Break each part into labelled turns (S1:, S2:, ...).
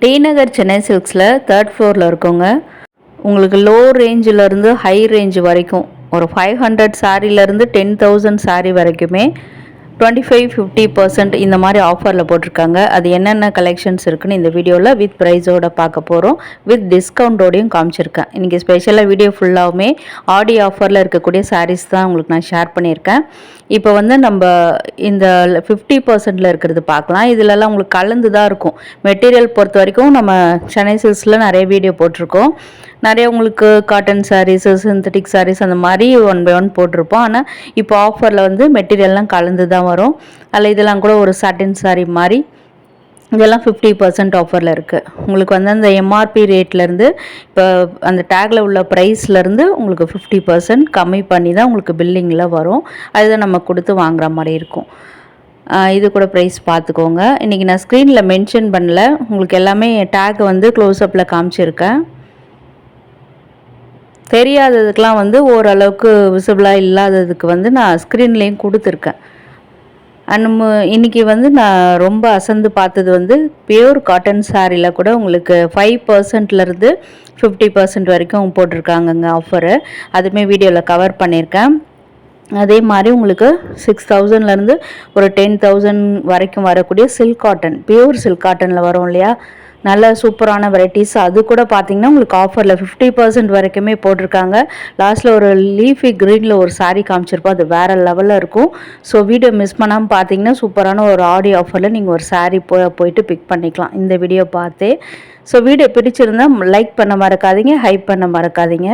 S1: D Nagar Chennai சில்க்ஸில் 3rd ஃப்ளோரில் இருக்கோங்க. உங்களுக்கு லோ ரேஞ்சிலேருந்து ஹை ரேஞ்ச் வரைக்கும் ஒரு 500 சாரீலேருந்து 10,000 சாரீ வரைக்குமே 25-50% இந்த மாதிரி ஆஃபரில் போட்டிருக்காங்க. அது என்னென்ன கலெக்ஷன்ஸ் இருக்குன்னு இந்த வீடியோவில் வித் ப்ரைஸோடு பார்க்க போகிறோம். வித் டிஸ்கவுண்டோடையும் காமிச்சிருக்கேன். இன்றைக்கி ஸ்பெஷலாக வீடியோ ஃபுல்லாகவுமே ஆடி ஆஃபரில் இருக்கக்கூடிய சாரீஸ் தான் உங்களுக்கு நான் ஷேர் பண்ணியிருக்கேன். இப்போ நம்ம இந்த 50%ல் இருக்கிறது பார்க்கலாம். இதிலெல்லாம் உங்களுக்கு கலந்து தான் இருக்கும். மெட்டீரியல் பொறுத்த வரைக்கும் நம்ம சென்னை சில்க்ஸில் நிறைய வீடியோ போட்டிருக்கோம். நிறைய உங்களுக்கு காட்டன் சாரீஸு, சிந்தட்டிக் சாரீஸ் அந்த மாதிரி 1 by 1 போட்டிருப்போம். ஆனால் இப்போ ஆஃபரில் மெட்டீரியல்லாம் கலந்து தான் வரும். அதில் இதெல்லாம் கூட ஒரு சாட்டின் சாரீ மாதிரி இதெல்லாம் 50% ஆஃபரில் இருக்குது. உங்களுக்கு அந்த எம்ஆர்பி ரேட்லேருந்து இப்போ அந்த டேக்கில் உள்ள ப்ரைஸ்லேருந்து உங்களுக்கு 50% கம்மி பண்ணி தான் உங்களுக்கு பில்லிங்கில் வரும். அதுதான் நம்ம கொடுத்து வாங்குகிற மாதிரி இருக்கும். இது கூட ப்ரைஸ் பார்த்துக்கோங்க. இன்றைக்கி நான் ஸ்க்ரீனில் மென்ஷன் பண்ணல, உங்களுக்கு எல்லாமே டேக் க்ளோஸ்அப்பில் காமிச்சிருக்கேன். தெரியாததுக்கெலாம் ஓரளவுக்கு விசிபிளாக இல்லாததுக்கு நான் ஸ்க்ரீன்லேயும் கொடுத்துருக்கேன். அண்ட் இன்றைக்கி நான் ரொம்ப அசந்து பார்த்தது பியூர் காட்டன் சாரியில் கூட உங்களுக்கு 5%லேருந்து 50% வரைக்கும் போட்டிருக்காங்கங்க ஆஃபரு. அதுவுமே வீடியோவில் கவர் பண்ணியிருக்கேன். அதே மாதிரி உங்களுக்கு 6,000லேருந்து ஒரு 10,000 வரைக்கும் வரக்கூடிய சில்க் காட்டன், பியூர் சில்க் காட்டனில் வரும் இல்லையா, நல்ல சூப்பரான வெரைட்டிஸ். அது கூட பார்த்திங்கன்னா உங்களுக்கு ஆஃபரில் 50% வரைக்குமே போட்டிருக்காங்க. லாஸ்ட்டில் ஒரு லீஃபி க்ரீனில் ஒரு சாரீ காமிச்சிருப்போம், அது வேறு லெவலில் இருக்கும். ஸோ வீடியோ மிஸ் பண்ணாமல் பார்த்தீங்கன்னா சூப்பரான ஒரு ஆடி ஆஃபரில் நீங்கள் ஒரு சாரீ போயிட்டு பிக் பண்ணிக்கலாம் இந்த வீடியோ பார்த்தே. ஸோ வீடியோ பிடிச்சிருந்தால் லைக் பண்ண மறக்காதீங்க, ஹைப் பண்ண மறக்காதீங்க.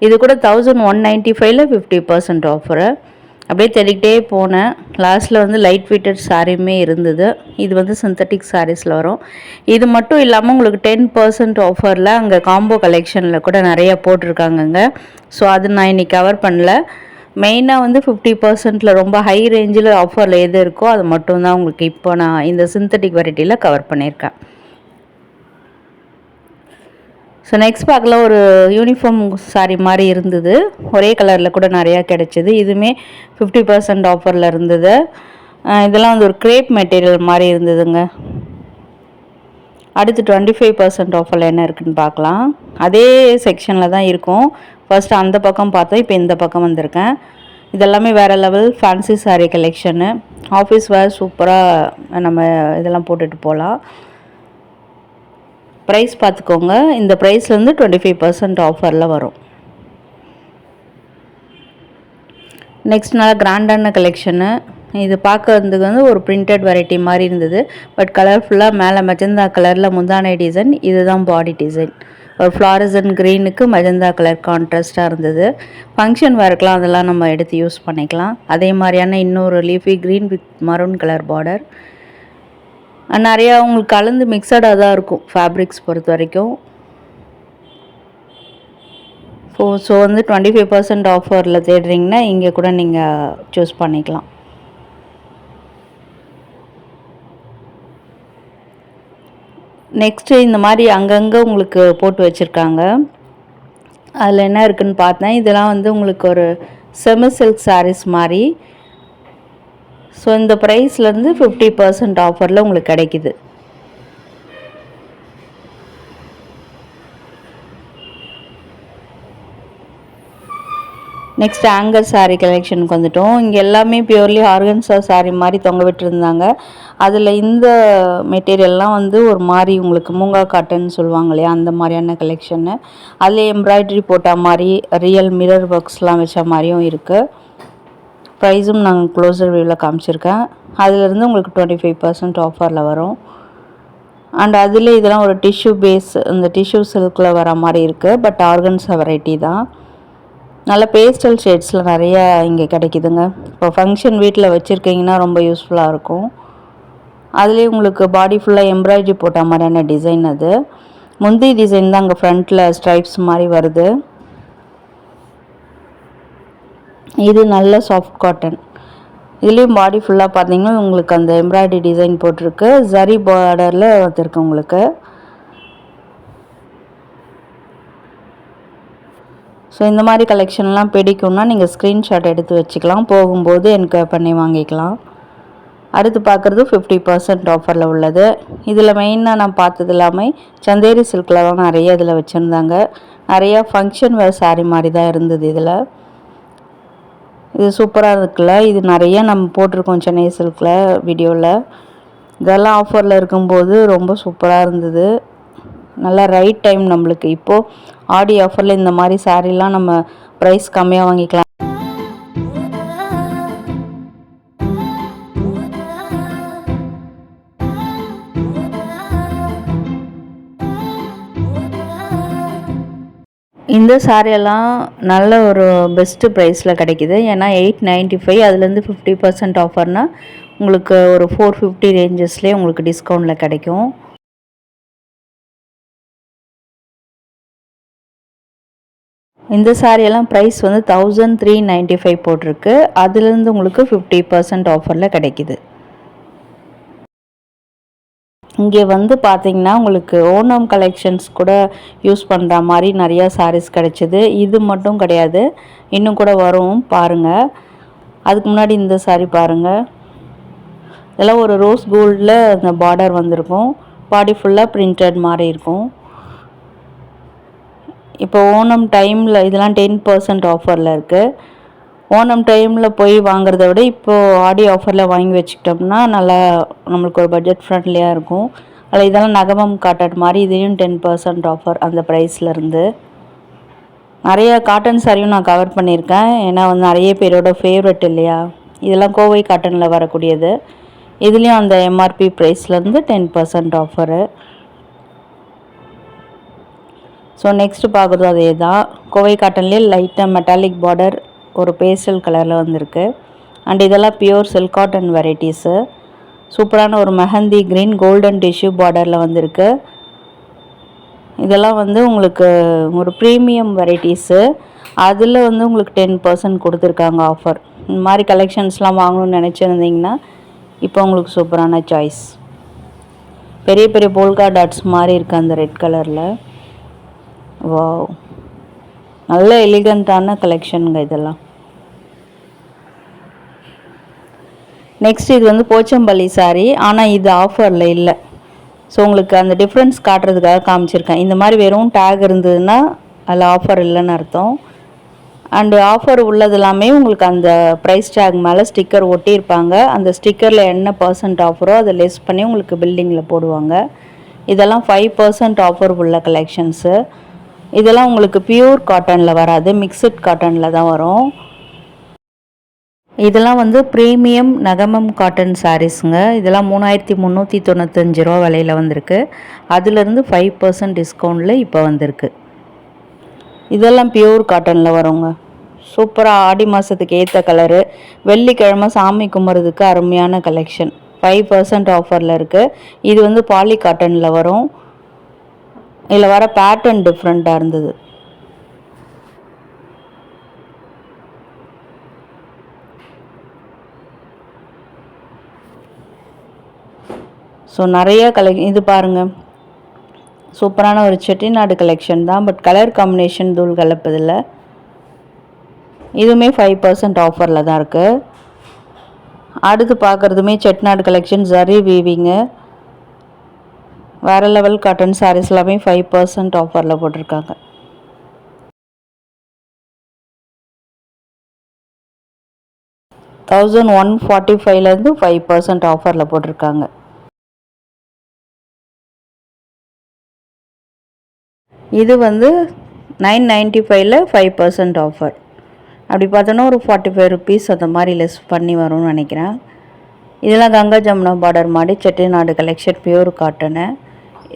S1: இது கூட 1195ல் 50% ஆஃபரு. அப்படியே தேடிக்கிட்டே போனேன். லாஸ்ட்டில் லைட் வெயிட்டட் சாரியுமே இருந்தது. இது சிந்தட்டிக் சாரீஸில் வரும். இது மட்டும் இல்லாமல் உங்களுக்கு 10% ஆஃபரில் அங்கே காம்போ கலெக்ஷனில் கூட நிறையா போட்டிருக்காங்கங்க. ஸோ அது நான் இன்றைக்கி கவர் பண்ணல. மெயினாக 50%ல் ரொம்ப ஹை ரேஞ்சில் ஆஃபரில் எது இருக்கோ அது மட்டும்தான் உங்களுக்கு இப்போ நான் இந்த சிந்தட்டிக் வெரைட்டியில் கவர் பண்ணியிருக்கேன். ஸோ நெக்ஸ்ட் பார்க்கலாம். ஒரு யூனிஃபார்ம் சாரீ மாதிரி இருந்தது, ஒரே கலரில் கூட நிறையா கிடச்சிது. இதுவுமே 50% ஆஃபரில் இருந்தது. இதெல்லாம் ஒரு க்ரேப் மெட்டீரியல் மாதிரி இருந்ததுங்க. அடுத்து 25% ஆஃபரில் என்ன இருக்குதுன்னு பார்க்கலாம். அதே செக்ஷனில் தான் இருக்கும். ஃபர்ஸ்ட் அந்த பக்கம் பார்த்தோம், இப்போ இந்த பக்கம் வந்திருக்கேன். இதெல்லாமே வேறு level fancy sari collection. Office wear சூப்பராக நம்ம இதெல்லாம் போட்டுட்டு போகலாம். ப்ரைஸ் பார்த்துக்கோங்க. இந்த ப்ரைஸ்லேருந்து 25% ஆஃபரில் வரும். நெக்ஸ்ட் நல்லா கிராண்டான கலெக்ஷனு. இது பார்க்கறதுக்கு ஒரு பிரிண்டட் வெரைட்டி மாதிரி இருந்தது. பட் கலர்ஃபுல்லாக மேலே மெஜந்தா கலரில் முந்தானை டிசைன், இதுதான் பாடி டிசைன். ஒரு ஃப்ளாரசன் க்ரீனுக்கு மெஜந்தா கலர் கான்ட்ராஸ்ட்டாக இருந்தது. ஃபங்க்ஷன் வேர்க்கெலாம் அதெல்லாம் நம்ம எடுத்து யூஸ் பண்ணிக்கலாம். அதே மாதிரியான இன்னொரு leafy green with maroon colour border. நிறையா உங்களுக்கு கலந்து மிக்சடாக தான் இருக்கும் ஃபேப்ரிக்ஸ் பொறுத்த வரைக்கும். ஸோ 25% ஆஃபரில் தேடுறீங்கன்னா இங்கே கூட நீங்கள் சூஸ் பண்ணிக்கலாம். நெக்ஸ்ட்டு இந்த மாதிரி அங்கங்கே உங்களுக்கு போட்டு வச்சுருக்காங்க. அதில் என்ன இருக்குதுன்னு பார்த்தேன். இதெல்லாம் உங்களுக்கு ஒரு செமி சில்க் சாரீஸ் மாதிரி. ஸோ இந்த ப்ரைஸ்லேருந்து 50% ஆஃபரில் உங்களுக்கு கிடைக்கிது. நெக்ஸ்ட் ஆங்கர் சாரீ கலெக்ஷனுக்கு வந்துட்டோம். இங்கே எல்லாமே பியூர்லி ஆர்கன்ஸா சாரீ மாதிரி தொங்க விட்டுருந்தாங்க. அதில் இந்த மெட்டீரியல்லாம் ஒரு மாதிரி உங்களுக்கு மூங்கா காட்டன் சொல்லுவாங்க இல்லையா, அந்த மாதிரியான கலெக்ஷனு. அதில் எம்ப்ராய்டரி போட்ட மாதிரி ரியல் மிரர் ஒர்க்ஸ்லாம் வச்ச மாதிரியும் இருக்குது. ப்ரைஸும் நாங்கள் க்ளோஸர் வியூவில் காமிச்சிருக்கேன். அதிலிருந்து உங்களுக்கு 25% ஆஃபரில் வரும். அண்ட் அதில் இதெல்லாம் ஒரு டிஷ்யூ பேஸ், இந்த டிஷ்யூ சில்கில் வர மாதிரி இருக்குது. பட் ஆர்கன்ஸா வெரைட்டி தான். நல்ல பேஸ்டல் ஷேட்ஸில் நிறையா இங்கே கிடைக்குதுங்க. இப்போ ஃபங்க்ஷன் வீட்டில் வச்சுருக்கீங்கன்னா ரொம்ப யூஸ்ஃபுல்லாக இருக்கும். அதுலேயே உங்களுக்கு பாடி ஃபுல்லாக எம்ப்ராய்டரி போட்ட மாதிரியான டிசைன். அது முந்தி டிசைன் தான் அங்கே ஃப்ரண்ட்டில் ஸ்ட்ரைப்ஸ் மாதிரி வருது. இது நல்ல சாஃப்ட் காட்டன். இதுலேயும் பாடி ஃபுல்லாக பார்த்தீங்கன்னா உங்களுக்கு அந்த எம்ப்ராய்டரி டிசைன் போட்டிருக்கு. ஜரி பார்டரில் வந்துருக்கு உங்களுக்கு. ஸோ இந்த மாதிரி கலெக்ஷன்லாம் பிடிக்கும்னா நீங்கள் ஸ்க்ரீன்ஷாட் எடுத்து வச்சுக்கலாம். போகும்போது என்கொயர் பண்ணி வாங்கிக்கலாம். அடுத்து பார்க்குறது 50% ஆஃபரில் உள்ளது. இதில் மெயினாக நான் பார்த்தது எல்லாமே சந்தேரி சில்கில் நிறைய இதில் வச்சுருந்தாங்க. நிறையா ஃபங்க்ஷன் வேறு சாரீ மாதிரி தான் இருந்தது. இது சூப்பராக இருக்குல்ல. இது நிறைய நம்ம போட்டிருக்கோம் சென்னை சில்கில் வீடியோவில். இதெல்லாம் ஆஃபரில் இருக்கும்போது ரொம்ப சூப்பராக இருந்தது. நல்லா ரைட் டைம் நம்மளுக்கு. இப்போது ஆடி ஆஃபரில் இந்த மாதிரி சாரீலாம் நம்ம ப்ரைஸ் கம்மியாக வாங்கிக்கலாம். இந்த சாரியெல்லாம் நல்ல ஒரு பெஸ்ட்டு ப்ரைஸில் கிடைக்கிது. ஏன்னா 895, அதுலேருந்து 50% ஆஃபர்னால் உங்களுக்கு ஒரு 450 ரேஞ்சஸ்லேயே உங்களுக்கு டிஸ்கவுண்டில் கிடைக்கும். இந்த சாரியெல்லாம் ப்ரைஸ் வந்து 1395 போட்டிருக்கு. அதுலேருந்து உங்களுக்கு 50% ஆஃபரில் கிடைக்கிது. இங்கே வந்து பார்த்திங்கன்னா உங்களுக்கு ஓணம் கலெக்ஷன்ஸ் கூட யூஸ் பண்ணுற மாதிரி நிறையா சாரீஸ் கிடச்சிது. இது மட்டும் கிடையாது, இன்னும் கூட வரும் பாருங்கள். அதுக்கு முன்னாடி இந்த சாரீ பாருங்கள். இதெல்லாம் ஒரு ரோஸ் கோல்டில் அந்த பார்டர் வந்திருக்கும். பாடி ஃபுல்லாக பிரிண்டட் மாதிரி இருக்கும். இப்போ ஓணம் டைமில் இதெல்லாம் 10% ஆஃபரில் இருக்குது. ஓணம் டைமில் போய் வாங்குறத விட இப்போது ஆடி ஆஃபரில் வாங்கி வச்சுக்கிட்டோம்னா நல்லா நம்மளுக்கு ஒரு பட்ஜெட் ஃப்ரெண்ட்லியாக இருக்கும். அதில் இதெல்லாம் நகமம் காட்டன் மாதிரி இதையும் 10% ஆஃபர் அந்த ப்ரைஸ்லேருந்து. நிறைய காட்டன் சாரியும் நான் கவர் பண்ணியிருக்கேன். ஏன்னா வந்து நிறைய பேரோட ஃபேவரட் இல்லையா. இதெல்லாம் கோவை காட்டனில் வரக்கூடியது. இதுலேயும் அந்த எம்ஆர்பி ப்ரைஸ்லேருந்து 10% ஆஃபரு. ஸோ நெக்ஸ்ட்டு பார்க்குறது அதே தான். கோவை காட்டன்லேயே லைட்டாக மெட்டாலிக் பார்டர் ஒரு பேஸ்டல் கலரில் வந்திருக்கு. அண்ட் இதெல்லாம் பியூர் சில்க் காட்டன் வெரைட்டிஸு. சூப்பரான ஒரு மெஹந்தி க்ரீன் கோல்டன் டிஷ்யூ பார்டரில் வந்திருக்கு. இதெல்லாம் வந்து உங்களுக்கு ஒரு ப்ரீமியம் வெரைட்டிஸு. அதில் வந்து உங்களுக்கு 10% கொடுத்துருக்காங்க ஆஃபர். இந்த மாதிரி கலெக்ஷன்ஸ்லாம் வாங்கணும்னு நினச்சிருந்தீங்கன்னா இப்போ உங்களுக்கு சூப்பரான சாய்ஸ். பெரிய பெரிய போல்கா டாட்ஸ் மாதிரி இருக்குது அந்த ரெட் கலரில். வாவ், நல்ல எலிகண்ட்டான கலெக்ஷனுங்க இதெல்லாம். நெக்ஸ்ட் இது வந்து போச்சம்பள்ளி சாரீ. ஆனால் இது ஆஃபரில் இல்லை. ஸோ உங்களுக்கு அந்த டிஃப்ரென்ஸ் காட்டுறதுக்காக காமிச்சிருக்கேன். இந்த மாதிரி வெறும் டேக் இருந்ததுன்னா அதில் ஆஃபர் இல்லைன்னு அர்த்தம். அண்டு ஆஃபர் உள்ளது எல்லாமே உங்களுக்கு அந்த ப்ரைஸ் டேக் மேலே ஸ்டிக்கர் ஒட்டியிருப்பாங்க. அந்த ஸ்டிக்கரில் என்ன % ஆஃபரோ அதை லெஸ் பண்ணி உங்களுக்கு பில்டிங்கில் போடுவாங்க. இதெல்லாம் 5% ஆஃபர் உள்ள கலெக்ஷன்ஸு. இதெல்லாம் உங்களுக்கு பியூர் காட்டனில் வராது, மிக்சட் காட்டனில் தான் வரும். இதெல்லாம் வந்து ப்ரீமியம் நகமம் காட்டன் சாரீஸுங்க. இதெல்லாம் 3395 ரூபா விலையில் வந்திருக்கு. அதுலேருந்து 5% டிஸ்கவுண்டில் இப்போ வந்திருக்கு. இதெல்லாம் பியூர் காட்டனில் வருங்க. சூப்பராக ஆடி மாதத்துக்கு ஏற்ற கலரு. வெள்ளிக்கிழமை சாமி கும்பிட்றதுக்கு அருமையான கலெக்ஷன். 5% ஆஃபரில் இருக்குது. இது வந்து பாலி காட்டனில் வரும். இதில் வர பேட்டர்ன் டிஃப்ரெண்ட்டாக இருந்தது. ஸோ நிறைய இது பாருங்கள், சூப்பரான ஒரு செட்டிநாடு கலெக்ஷன் தான். பட் கலர் காம்பினேஷன் தூள் கலப்பதில்லை. இதுவுமே 5% ஆஃபரில் தான் இருக்குது. அடுத்து பார்க்குறதுமே செட்டிநாடு கலெக்ஷன் ஜரி வீவிங்கு. வேறு லெவல் காட்டன் சாரீஸ் எல்லாமே 5% ஆஃபரில் போட்டிருக்காங்க. $1145 5% ஆஃபரில் போட்டிருக்காங்க. இது வந்து 995 5% ஆஃபர். அப்படி பார்த்தோன்னா ஒரு 45 ருபீஸ் அந்த மாதிரி லெஸ் பண்ணி வரும்னு நினைக்கிறேன். இதெல்லாம் கங்கா ஜமுனா பார்டர் மாதிரி செட்டிநாடு கலெக்ஷன் பியூர் காட்டனு.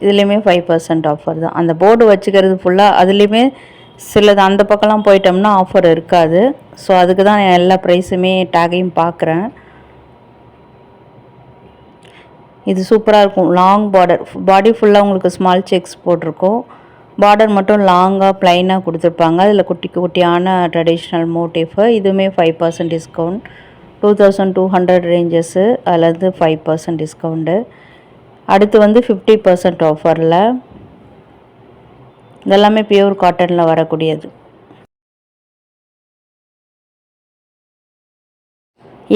S1: இதுலேயுமே 5% ஆஃபர் தான். அந்த போர்டு வச்சுக்கிறது ஃபுல்லாக அதுலேயுமே சிலது அந்த பக்கம்லாம் போயிட்டோம்னா ஆஃபர் இருக்காது. ஸோ அதுக்கு தான் நான் எல்லா ப்ரைஸுமே டேகையும் பார்க்குறேன். இது சூப்பராக இருக்கும். லாங் பார்டர், பாடி ஃபுல்லாக உங்களுக்கு ஸ்மால் செக்ஸ் போட்டிருக்கோம். பார்டர் மட்டும் லாங்காக ப்ளைனாக கொடுத்துருப்பாங்க. அதில் குட்டி குட்டியான ட்ரெடிஷ்னல் மோட்டிஃபு. இதுவுமே 5% டிஸ்கவுண்ட். 2200 ரேஞ்சஸ்ஸு. அதில் 5% டிஸ்கவுண்ட்டு. அடுத்து வந்து 50% ஆஃபரில். இதெல்லாமே பியூர் காட்டனில் வரக்கூடியது.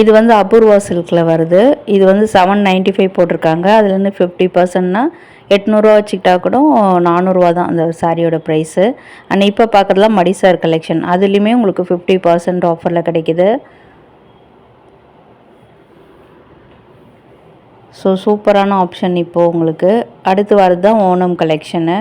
S1: இது வந்து அபூர்வா சில்கில் வருது. இது வந்து 795 போட்டிருக்காங்க. அதுலேருந்து 50%னா 800 வச்சுக்கிட்டா கூட 400 தான் அந்த சாரியோட ப்ரைஸு. அண்ட் இப்போ பார்க்குறதுலாம் மடிசார் கலெக்ஷன், அதுலேயுமே உங்களுக்கு 50% ஆஃபரில் கிடைக்கிது. ஸோ சூப்பரான ஆப்ஷன் இப்போது உங்களுக்கு. அடுத்து வரது தான் ஓணம் கலெக்ஷனு.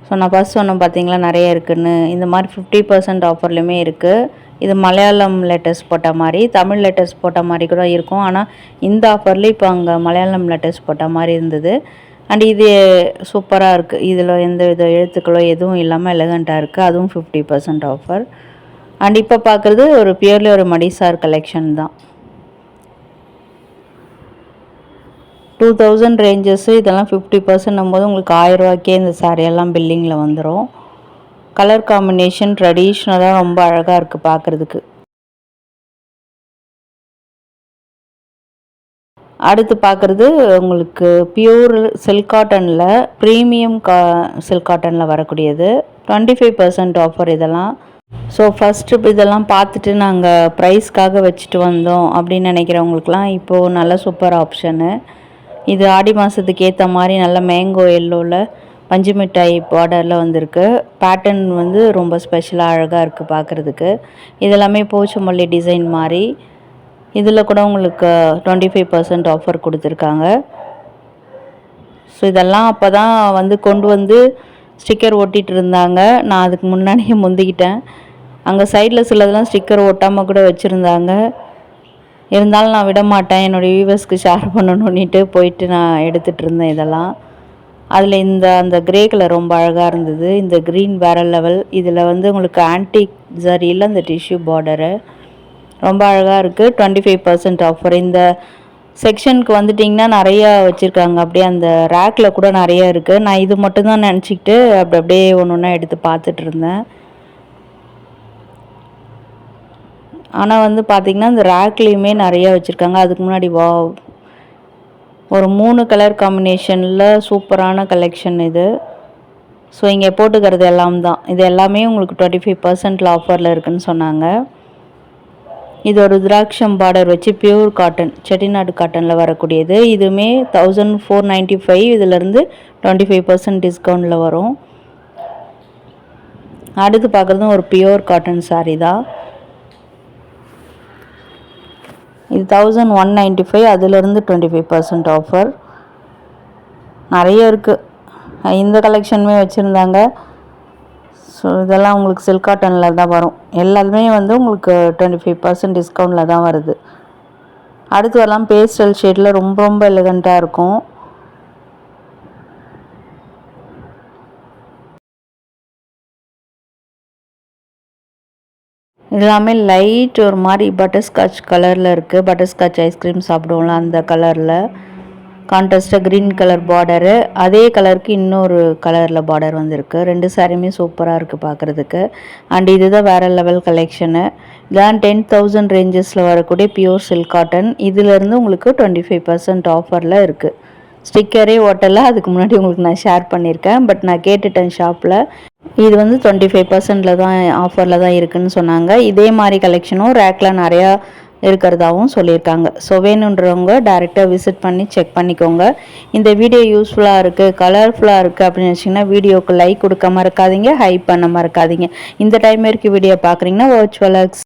S1: ஸோ நான் ஃபஸ்ட் சொன்னேன் பார்த்தீங்களா நிறைய இருக்குதுன்னு. இந்த மாதிரி 50% ஆஃபர்லையுமே இருக்குது. இது மலையாளம் லெட்டர்ஸ் போட்ட மாதிரி, தமிழ் லெட்டர்ஸ் போட்ட மாதிரி கூட இருக்கும். ஆனால் இந்த ஆஃபரில் இப்போ அங்கே மலையாளம் லெட்டர்ஸ் போட்ட மாதிரி இருந்தது. அண்ட் இது சூப்பராக இருக்குது. இதில் எந்த வித எழுத்துக்களோ எதுவும் இல்லாமல் எலகண்ட்டாக இருக்குது. அதுவும் 50% ஆஃபர். அண்ட் இப்போ பார்க்குறது ஒரு பியூர்லி ஒரு மடிசார் கலெக்ஷன் தான். 2000 ரேஞ்சஸ்ஸு. இதெல்லாம் 50% போது உங்களுக்கு 1000 ரூபாய்க்கே இந்த சாரியெல்லாம் பில்லிங்கில் வந்துடும். கலர் காம்பினேஷன் ட்ரெடிஷ்னலாக ரொம்ப அழகாக இருக்குது பார்க்குறதுக்கு. அடுத்து பார்க்குறது உங்களுக்கு பியூர் சில்க் காட்டனில் ப்ரீமியம் சில்க் காட்டனில் வரக்கூடியது. 25% ஆஃபர் இதெல்லாம். ஸோ ஃபஸ்ட்டு இதெல்லாம் பார்த்துட்டு நாங்கள் ப்ரைஸ்க்காக வச்சுட்டு வந்தோம் அப்படின்னு நினைக்கிறவங்களுக்குலாம் இப்போது நல்ல சூப்பர் ஆப்ஷனு. இது ஆடி மாதத்துக்கு ஏற்ற மாதிரி நல்ல மேங்கோ எல்லோவில் பஞ்சு மிட்டாய் பார்டரில் வந்திருக்கு. பேட்டர்ன் வந்து ரொம்ப ஸ்பெஷலாக அழகாக இருக்குது பார்க்குறதுக்கு. இதெல்லாமே போச்சமல்லி டிசைன் மாதிரி. இதில் கூட உங்களுக்கு 25% ஆஃபர் கொடுத்துருக்காங்க. ஸோ இதெல்லாம் அப்போ தான் வந்து கொண்டு வந்து ஸ்டிக்கர் ஒட்டிகிட்டு இருந்தாங்க. நான் அதுக்கு முன்னாடியே முந்திக்கிட்டேன். அங்கே சைடில் சிலதெல்லாம் ஸ்டிக்கர் ஒட்டாமல் கூட வச்சுருந்தாங்க. இருந்தாலும் நான் விட மாட்டேன், என்னுடைய வியூவர்ஸ்க்கு ஷேர் பண்ணணுன்னுட்டு போயிட்டு நான் எடுத்துகிட்டு இருந்தேன் இதெல்லாம். அதில் அந்த கிரே கலர் ரொம்ப அழகாக இருந்தது. இந்த க்ரீன் வேறு லெவல். இதில் வந்து உங்களுக்கு ஆன்டிக் ஜரியில் அந்த டிஷ்யூ பார்டரு ரொம்ப அழகாக இருக்குது. 25% ஆஃபர். இந்த செக்ஷனுக்கு வந்துட்டிங்கன்னா நிறையா வச்சுருக்காங்க. அப்படியே அந்த ரேக்கில் கூட நிறையா இருக்குது. நான் இது மட்டும்தான் நினச்சிக்கிட்டு அப்படியே ஒன்று ஒன்றா எடுத்து பார்த்துட்டு இருந்தேன். ஆனால் வந்து பார்த்திங்கன்னா இந்த ரேக்லேயுமே நிறையா வச்சுருக்காங்க. அதுக்கு முன்னாடி ஒரு 3 கலர் காம்பினேஷனில் சூப்பரான கலெக்ஷன் இது. ஸோ இங்கே போட்டுக்கிறது எல்லாம் தான். இது எல்லாமே உங்களுக்கு 25% ஆஃபரில் இருக்குதுன்னு சொன்னாங்க. இது ஒரு திராட்சம் பார்டர் வச்சு பியூர் காட்டன், செட்டிநாடு காட்டனில் வரக்கூடியது. இதுவுமே 1495. இதிலேருந்து 25% டிஸ்கவுண்டில் வரும். அடுத்து பார்க்குறதும் ஒரு பியூர் காட்டன் சாரீ தான். இது 1195. அதிலிருந்து 25% ஆஃபர் நிறைய இருக்குது. இந்த கலெக்ஷனுமே வச்சுருந்தாங்க. ஸோ இதெல்லாம் உங்களுக்கு சில்க் காட்டனில் தான் வரும். எல்லாருமே வந்து உங்களுக்கு 25% டிஸ்கவுண்டில் தான் வருது. அடுத்து வரலாம் பேஸ்டல் ஷேடில் ரொம்ப ரொம்ப எலிகண்ட்டாக இருக்கும். எல்லாமே லைட் ஒரு மாதிரி பட்டர்ஸ்காட்ச் கலரில் இருக்குது. பட்டர்ஸ்காட்ச் ஐஸ்கிரீம் சாப்பிடுவோம்ல அந்த கலரில். கான்ட்ராஸ்டாக க்ரீன் கலர் பார்டரு, அதே கலருக்கு இன்னொரு கலரில் பார்டர் வந்திருக்கு. 2 சாரியுமே சூப்பராக இருக்குது பார்க்குறதுக்கு. அண்ட் இதுதான் வேறு லெவல் கலெக்ஷனு. இதெல்லாம் 10,000 ரேஞ்சஸில் வரக்கூடிய பியூர் சில்க் காட்டன். இதிலேருந்து உங்களுக்கு 25% ஆஃபரில் இருக்குது. ஸ்டிக்கரே ஓட்டலை. அதுக்கு முன்னாடி உங்களுக்கு நான் ஷேர் பண்ணியிருக்கேன். பட் நான் கேட்டுட்டேன் ஷாப்பில். இது வந்து 25%ல் தான் ஆஃபரில் தான் இருக்குதுன்னு சொன்னாங்க. இதே மாதிரி கலெக்ஷனும் ரேக்கில் நிறையா இருக்கிறதாகவும் சொல்லியிருக்காங்க. ஸோ வேணுன்றவங்க டைரெக்டாக விசிட் பண்ணி செக் பண்ணிக்கோங்க. இந்த வீடியோ யூஸ்ஃபுல்லாக இருக்குது, கலர்ஃபுல்லாக இருக்குது அப்படின்னு வச்சிங்கன்னா வீடியோக்கு லைக் கொடுக்க மறக்காதீங்க, ஹைப் பண்ண மறக்காதீங்க. இந்த டைம் வரைக்கும் வீடியோ பார்க்குறீங்கன்னா வர்ச்சுவலாக